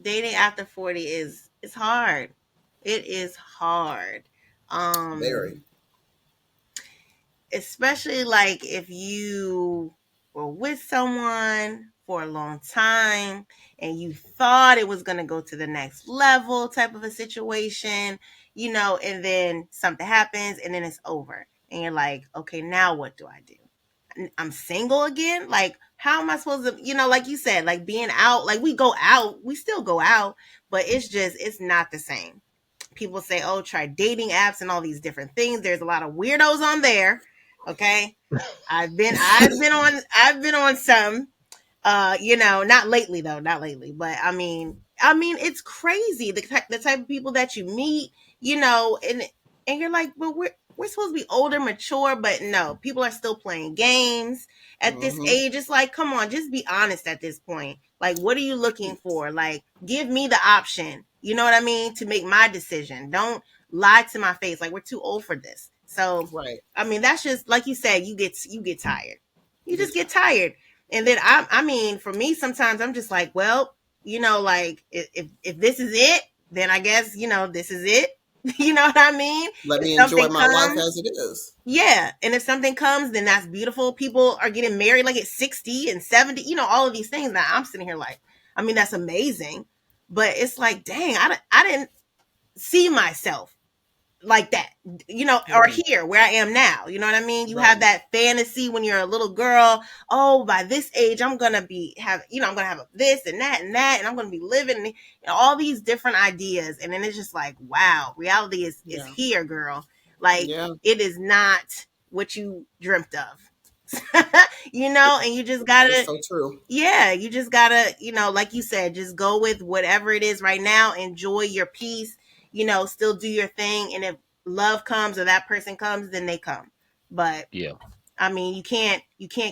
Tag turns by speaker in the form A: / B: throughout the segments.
A: dating after 40 is it's hard. It is hard.
B: Very.
A: Um Especially like if you were with someone for a long time and you thought it was going to go to the next level type of a situation, and then something happens and then it's over. And you're like, okay, now what do I do? I'm single again. Like, how am I supposed to, like you said, like being out, like we go out, we still go out, but it's not the same. People say, oh, try dating apps and all these different things. There's a lot of weirdos on there. Okay. I've been on some, not lately though, not lately, but I mean, it's crazy the type of people that you meet, and you're like, well, we're supposed to be older, mature, but no, people are still playing games at this
B: Mm-hmm.
A: age. It's like, come on, just be honest at this point. Like, what are you looking for? Like, give me the option. You know what I mean? To make my decision. Don't lie to my face. Like, we're too old for this. So,
B: Right.
A: I mean, that's just like you said. You get tired. You
B: Yes.
A: just get tired. And then I mean, for me, sometimes I'm just like, well, like if this is it, then I guess this is it. You know what I mean?
B: Let
A: If
B: me enjoy
A: something
B: my life
A: comes,
B: as it is.
A: yeah, and if something comes, then that's beautiful. People are getting married like at 60 and 70. All of these things. Now I'm sitting here like, I mean, that's amazing, but it's like, dang, I didn't see myself like that, or
B: Mm-hmm.
A: here where I am now. You know what I mean? You have
B: Right.
A: that fantasy when you're a little girl. Oh, by this age, I'm gonna I'm gonna have this and that, and I'm gonna be living all these different ideas. And then it's just like, wow, reality is
B: Yeah.
A: here, girl. Like
B: Yeah.
A: it is not what you dreamt of. And you just
B: That is
A: gotta,
B: so true.
A: yeah, you just gotta, like you said, just go with whatever it is right now. Enjoy your peace. Still do your thing. And if love comes or that person comes, then they come. But
C: Yeah.
A: I mean, you can't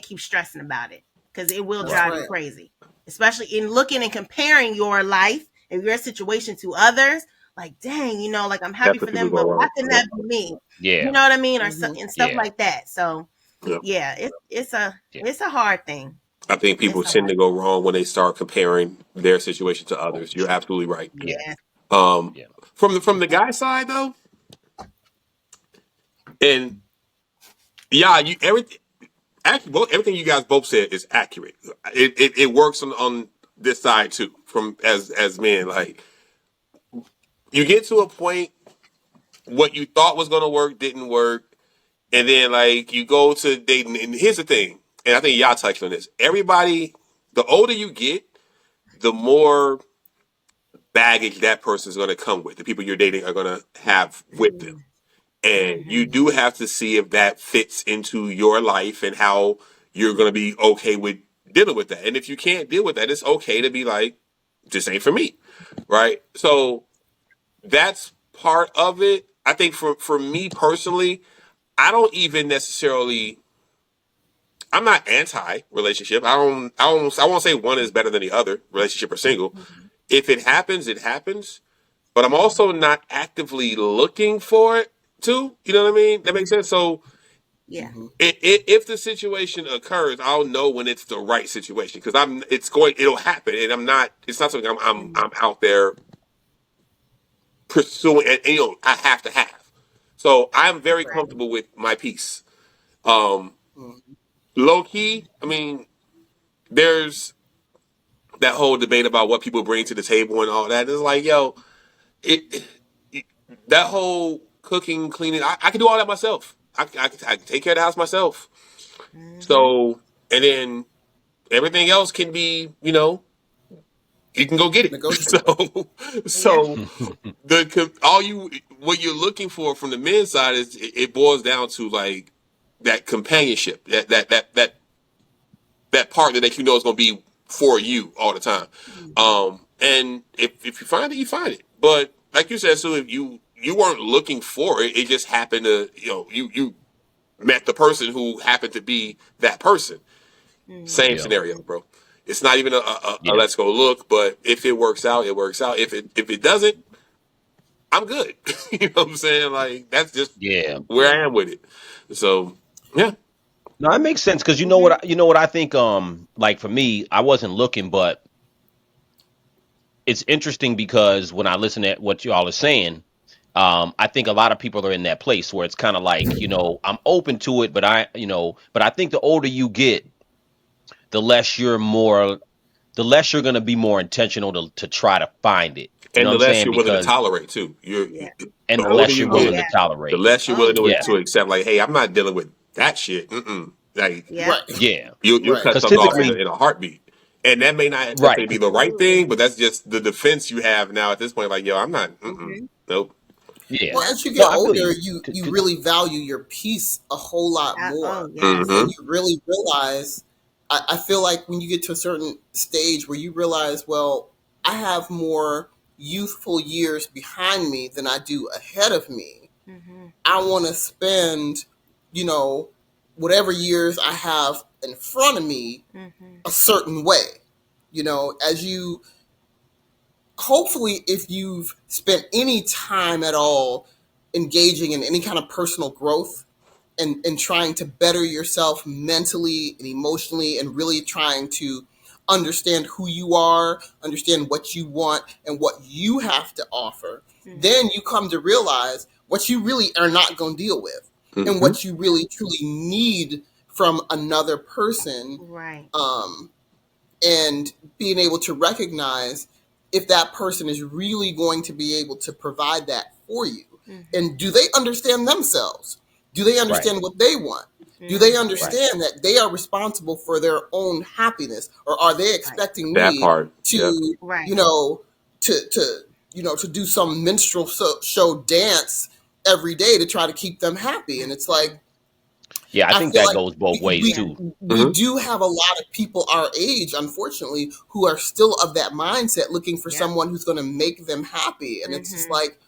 A: keep stressing about it because it will
B: That's
C: Right.
A: drive you
B: right.
A: crazy. Especially in looking and comparing your life and your situation to others. Like, dang, like I'm happy
D: That's where
A: for
D: people
A: them,
D: go
A: but why
D: wrong.
A: couldn't
D: Yeah.
A: that be me? You
C: Yeah.
A: know what I mean, or
B: Mm-hmm.
A: and stuff
C: Yeah.
A: like that. So
D: Yeah.
A: yeah, it's a
C: Yeah.
A: it's a hard thing.
D: I think
A: It's
D: people
A: a
D: tend
A: hard
D: to go wrong when they start comparing their situation to others. You're absolutely right.
C: Yeah.
A: Yeah.
D: Um,
C: Yeah.
D: from the guy side though, and yeah, you everything actually everything you guys both said is accurate. It works on this side too. From as men, like you get to a point what you thought was gonna work didn't work, and then like you go to dating. And here's the thing, and I think y'all touched on this. Everybody, the older you get, the more baggage that person is going to come with. The people you're dating are going to have with them. And you
A: Mm-hmm.
D: do have to see if that fits into your life and how you're going to be okay with dealing with that. And if you can't deal with that, it's okay to be like, this ain't for me. Right. So that's part of it. I think for me personally, I don't even necessarily, I'm not anti relationship. I won't say one is better than the other, relationship or single.
A: Mm-hmm.
D: If it happens, it happens, but I'm also not actively looking for it too. You know what I mean? That makes sense. So
A: Yeah.
B: Mm-hmm.
D: if the situation occurs, I'll know when it's the right situation because it'll happen, and I'm not. It's not something I'm out there pursuing, and I have to have. So I'm very
A: Right.
D: comfortable with my peace. Um,
B: Mm-hmm.
D: Low key, I mean, there's that whole debate about what people bring to the table and all that. It's like, yo, it that whole cooking, cleaning, I can do all that myself. I can take care of the house myself.
A: Mm-hmm.
D: So, and then everything else can be, you can go get it.
B: Negotiable.
A: Yeah.
D: So all what you're looking for from the men's side is it boils down to like that companionship, that partner that you know is going to be for you all the time.
A: Mm-hmm.
D: And if you find it, you find it. But like you said, so if you weren't looking for it, it just happened to you met the person who happened to be that person. Same
A: Mm-hmm.
C: Yeah.
D: scenario, bro. It's not even a
C: Yeah.
D: let's go look, but if it works out, it works out. If it doesn't, I'm good. You know what I'm saying? Like that's just
C: Yeah.
D: where I am with it. So yeah,
C: No, that makes sense because
A: Mm-hmm.
C: you know what I think. Like for me, I wasn't looking, but it's interesting because when I listen to what y'all are saying, I think a lot of people are in that place where it's kind of like, I'm open to it, but but I think the older you get, the less you're more, the less you're going to be more intentional to try to find it. You know
D: And
C: what
D: the
C: I'm
D: less
C: saying?
D: you're willing to
C: Because,
D: tolerate too.
A: Yeah.
C: and
D: The
C: the
D: older
C: less
D: you
C: you're
A: Oh
C: willing
D: get,
C: to
A: yeah.
D: the
C: tolerate.
D: less you're
A: Oh
D: willing
A: yeah.
C: Yeah.
D: to accept. Like, hey, I'm not dealing with that shit. Like,
A: Yep.
B: Right.
C: Yeah.
D: you'll
B: Right.
D: cut
C: Because
D: something off
C: typically,
D: in a heartbeat. And that may not
C: right.
D: necessarily be the right thing,
A: Absolutely.
D: but that's just the defense you have now at this point. Like, yo, I'm not.
A: Mm-hmm.
D: Nope.
C: Yeah.
B: Well,
A: Yep.
B: as you
C: No,
B: get
C: I feel
B: older,
C: you.
B: you really value your peace a whole lot
A: Oh
B: more,
A: yes.
B: and
D: Mm-hmm.
B: you really realize. I feel like when you get to a certain stage where you realize, well, I have more youthful years behind me than I do ahead of me.
A: Mm-hmm.
B: I want to spend, you know, whatever years I have in front of me
A: Mm-hmm.
B: a certain way. As you hopefully, if you've spent any time at all engaging in any kind of personal growth and trying to better yourself mentally and emotionally and really trying to understand who you are, understand what you want and what you have to offer,
A: Mm-hmm.
B: then you come to realize what you really are not going to deal with and
D: Mm-hmm.
B: what you really truly need from another person.
A: Right.
B: And being able to recognize if that person is really going to be able to provide that for you.
A: Mm-hmm.
B: And do they understand themselves? Do they
C: Right.
B: understand what they want? Do
A: Mm-hmm.
B: they
C: Right.
B: understand that they are responsible for their own happiness? Or are they expecting
D: That
B: me
D: part. Yeah.
B: to,
A: Right.
B: to do some minstrel show dance every day to try to keep them happy? And it's like,
C: Yeah, I
B: I
C: think
B: feel
C: that
B: like
C: goes both ways
A: Yeah.
C: too.
B: we do have a lot of people our age, unfortunately, who are still of that mindset, looking for
A: Yep.
B: someone who's going to make them happy, and it's just
A: Mm-hmm.
B: like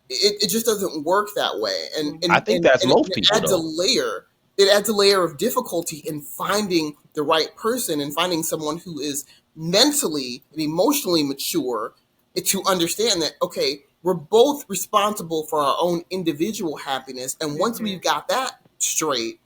B: it just doesn't work that way, and
A: Mm-hmm.
B: and
C: I
B: and,
C: think
B: and
C: that's
B: it
C: most people
B: adds a
C: though.
B: layer. It adds a layer of difficulty in finding the right person and finding someone who is mentally and emotionally mature to understand that, okay, we're both responsible for our own individual happiness, and once
A: Mm-hmm.
B: we've got that straight,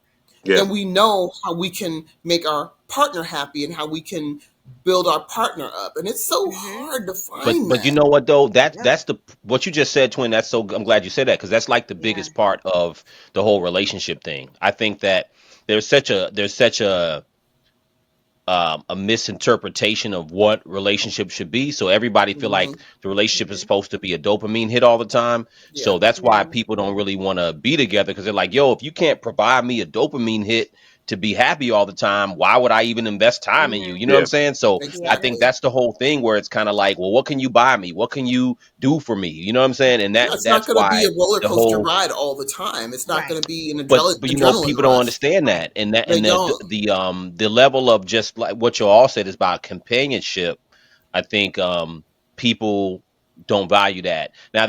D: Yeah.
B: then we know how we can make our partner happy and how we can build our partner up. And it's so
A: Mm-hmm.
B: hard to
C: But
B: find
C: but you
B: that.
C: know what though?
A: Yep.
C: That's the what you just said, twin. That's so I'm glad you said that because that's like the
A: Yeah.
C: biggest part of the whole relationship thing. I think that there's such a misinterpretation of what relationship should be. So everybody feel
B: Hmm.
C: like the relationship is
A: Mm-hmm.
C: supposed to be a dopamine hit all the time.
B: Yeah.
C: So that's why
A: No.
C: people don't really want to be together because they're like, yo, if you can't provide me a dopamine hit to be happy all the time, why would I even invest time in you?
A: Mm-hmm.
C: You know what I'm
D: Yeah.
C: saying? So I
A: Yeah.
C: think
B: Exactly.
C: that's the whole thing where it's kind of like, well, what can you buy me? What can you do for me? You know what I'm saying? And
B: Yeah,
C: that
B: it's not
C: that's
B: going to be
C: why
B: a roller
C: the
B: coaster
C: whole
B: ride all the time. It's not
A: Right.
B: going to be an
C: but
B: adrenaline
C: people don't
B: rush.
C: understand
A: Right.
C: that, and that
B: They
C: and
B: don't.
C: the level of just like what you all said is about companionship. I think people don't value that. Now